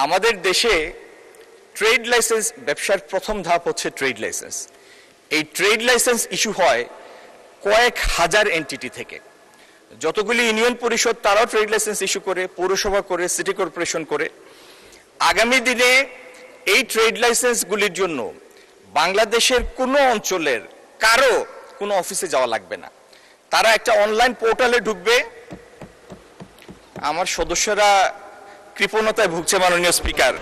আমাদের দেশে trade licence ব্যবসার প্রথম ধাপ হচ্ছে ট্রেড লাইসেন্স। এই ট্রেড লাইসেন্স ইস্যু হয় কয়েক হাজার এন্টিটি থেকে। যতগুলি ইউনিয়ন পরিষদ তারাও ট্রেড লাইসেন্স ইস্যু করে, পৌরসভা করে, সিটি কর্পোরেশন করে। আগামী দিনে এই ট্রেড লাইসেন্সগুলির জন্য বাংলাদেশের কোনো অঞ্চলের কারো কোনো অফিসে যাওয়া লাগবে না। তারা একটা অনলাইন পোর্টালে ঢুকবে। আমার সদস্যরা কৃপণতায় ভুগছে মাননীয় স্পিকার।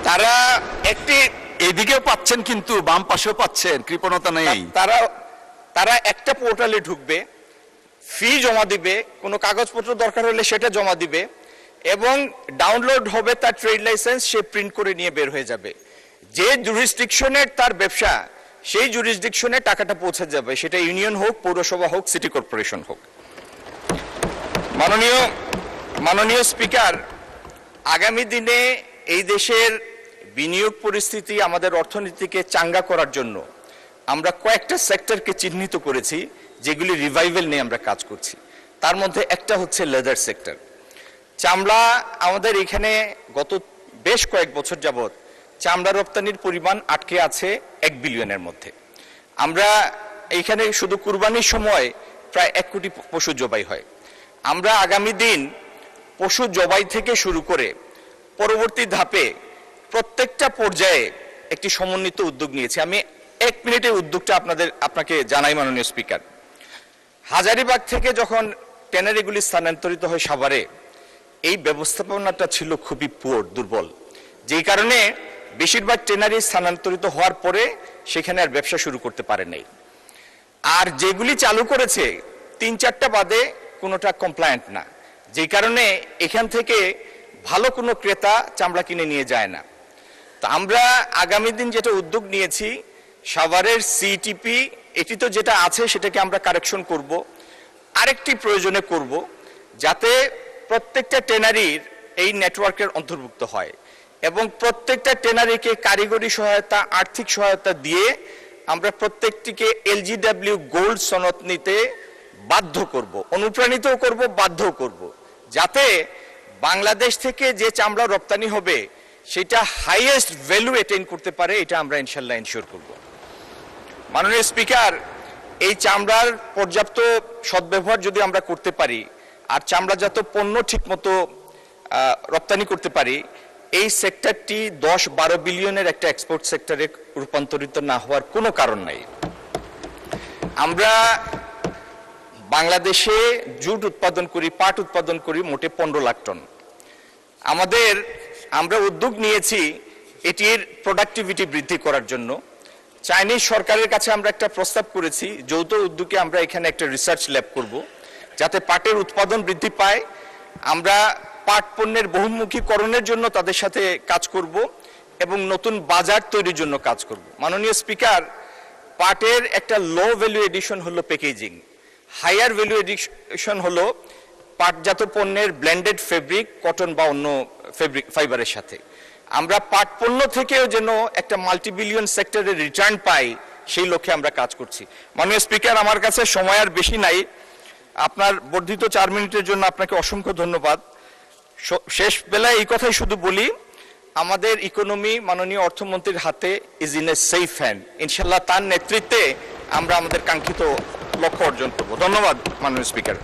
তারা একটি এদিকেও পাচ্ছেন কিন্তু বাম পাশেও পাচ্ছেন, কৃপণতা নেই। তারা একটা পোর্টালে ঢুকবে, ফি জমা দিবে, কোনো কাগজপত্র দরকার হলে সেটা জমা দিবে এবং ডাউনলোড হবে তার ট্রেড লাইসেন্স, সে প্রিন্ট করে নিয়ে বের হয়ে যাবে। যে জুরিসডিকশনের তার ব্যবসা, সেই জুরিসডিকশনে টাকাটা পৌঁছে যাবে, সেটা ইউনিয়ন হোক, পৌরসভা হোক, সিটি কর্পোরেশন হোক। মাননীয় স্পিকার, আগামী দিনে এই দেশের বিনিয়োগ পরিস্থিতি, আমাদের অর্থনীতিকে চাঙ্গা করার জন্য আমরা কয়েকটা সেক্টরকে চিহ্নিত করেছি, যেগুলি রিভাইভাল নিয়ে আমরা কাজ করছি। তার মধ্যে একটা হচ্ছে লেদার সেক্টর। চামড়া, আমাদের এখানে গত বেশ কয়েক বছর যাবৎ চামড়া রপ্তানির পরিমাণ আটকে আছে 1 বিলিয়নের মধ্যে। আমরা এইখানে শুধু কুরবানির সময় প্রায় 1 কোটি পশু জবাই হয়। আমরা আগামী দিন পশু জবাই থেকে শুরু করে পরবর্তী ধাপে প্রত্যেকটা পর্যায়ে একটি সমন্বিত উদ্যোগ নিয়েছি। আমি 1 মিনিটের উদ্যোগটা আপনাকে জানাই মাননীয় স্পিকার। হাজারীবাগ থেকে যখন ট্যানারিগুলি স্থানান্তরিত হয় সাভারে, এই ব্যবস্থাপনাটা ছিল খুবই দুর্বল, যেই কারণে বেশিরভাগ ট্যানারি স্থানান্তরিত হওয়ার পরে সেখানে আর ব্যবসা শুরু করতে পারে নাই। আর যেগুলি চালু করেছে 3-4টা বাদে কোনোটা কমপ্লায়েন্ট না, যেই কারণে এখান থেকে ভালো কোনো ক্রেতা চামড়া কিনে নিয়ে যায় না। তো আমরা আগামী দিন যেটা উদ্যোগ নিয়েছি, সাভারের সিটিপি, এটি তো যেটা আছে সেটাকে আমরা কারেকশন করব, আরেকটি প্রয়োজনে করব, যাতে প্রত্যেকটা ট্যানারির এই নেটওয়ার্কের অন্তর্ভুক্ত হয় এবং প্রত্যেকটা ট্যানারিকে কারিগরি সহায়তা, আর্থিক সহায়তা দিয়ে আমরা প্রত্যেকটিকে LGW গোল্ড সনদ নিতে বাধ্য করব, অনুপ্রাণিতও করব, বাধ্যও করব, যাতে বাংলাদেশ থেকে যে চামড়া রপ্তানি হবে সেটা হাইয়েস্ট ভ্যালু অ্যাটেইন করতে পারে। এটা আমরা ইনশাল্লাহ এনশিওর করব। মাননীয় স্পিকার, এই চামড়ার পর্যাপ্ত সদ্ব্যবহার যদি আমরা করতে পারি আর চামড়াজাত পণ্য ঠিকমতো রপ্তানি করতে পারি, এই সেক্টরটি 10-12 বিলিয়নের একটা এক্সপোর্ট সেক্টরে রূপান্তরিত না হওয়ার কোনো কারণ নাই। আমরা বাংলাদেশে জুট উৎপাদন করি, পাট উৎপাদন করি মোটে 15 লাখ টন। আমরা উদ্যোগ নিয়েছি এটির প্রোডাক্টিভিটি বৃদ্ধি করার জন্য। চাইনিজ সরকারের কাছে আমরা একটা প্রস্তাব করেছি, যৌথ উদ্যোগে আমরা এখানে একটা রিসার্চ ল্যাব করব, যাতে পাটের উৎপাদন বৃদ্ধি পায়। আমরা পাট পণ্যের বহুমুখীকরণের জন্য তাদের সাথে কাজ করব এবং নতুন বাজার তৈরির জন্য কাজ করব। মাননীয় স্পিকার, পাটের একটা লো ভ্যালু এডিশন হলো প্যাকেজিং, হায়ার ভ্যালু এডিশন হলো পাটজাত পণ্যের ব্লেন্ডেড ফেব্রিক, কটন বা অন্য ফাইবারের সাথে। আমরা পাট পণ্য থেকেও যেন একটা মাল্টিবিলিয়ন সেক্টরের রিটার্ন পাই, সেই লক্ষ্যে আমরা কাজ করছি। মাননীয় স্পিকার, আমার কাছে সময় আর বেশি নাই। আপনার বর্ধিত 4 মিনিটের জন্য আপনাকে অসংখ্য ধন্যবাদ। শেষ বেলায় এই কথাই শুধু বলি, আমাদের ইকোনমি মাননীয় অর্থমন্ত্রীর হাতে is in a safe hand. ইনশাল্লাহ তার নেতৃত্বে আমরা আমাদের কাঙ্ক্ষিত লক্ষ্য অর্জন করব। ধন্যবাদ মাননীয় স্পিকার।